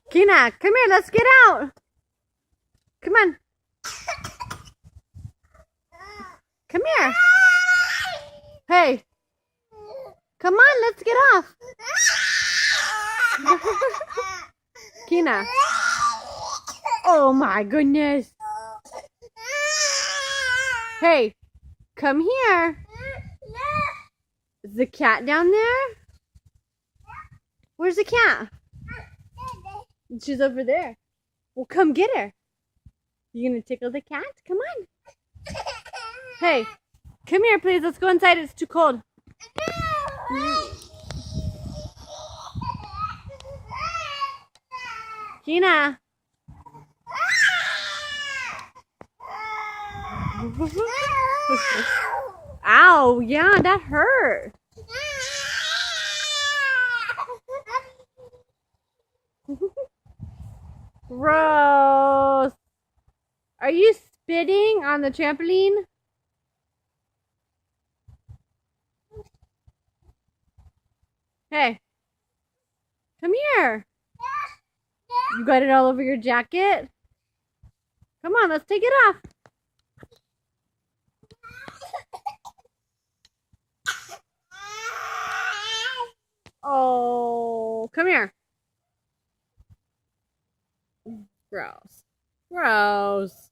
Kina, come here. Let's get out. Come on. Come here. Hey. Come on, let's get off. Kina. Oh my goodness. Hey, come here. Is the cat down there? Where's the cat? She's over there. Well, come get her. You gonna tickle the cat? Come on. Hey, come here, please. Let's go inside. It's too cold. Kina. Ow, yeah, that hurt. Gross. Are you spitting on the trampoline? Hey, come here. You got it all over your jacket? Come on, let's take it off. Oh, come here. Gross. Gross.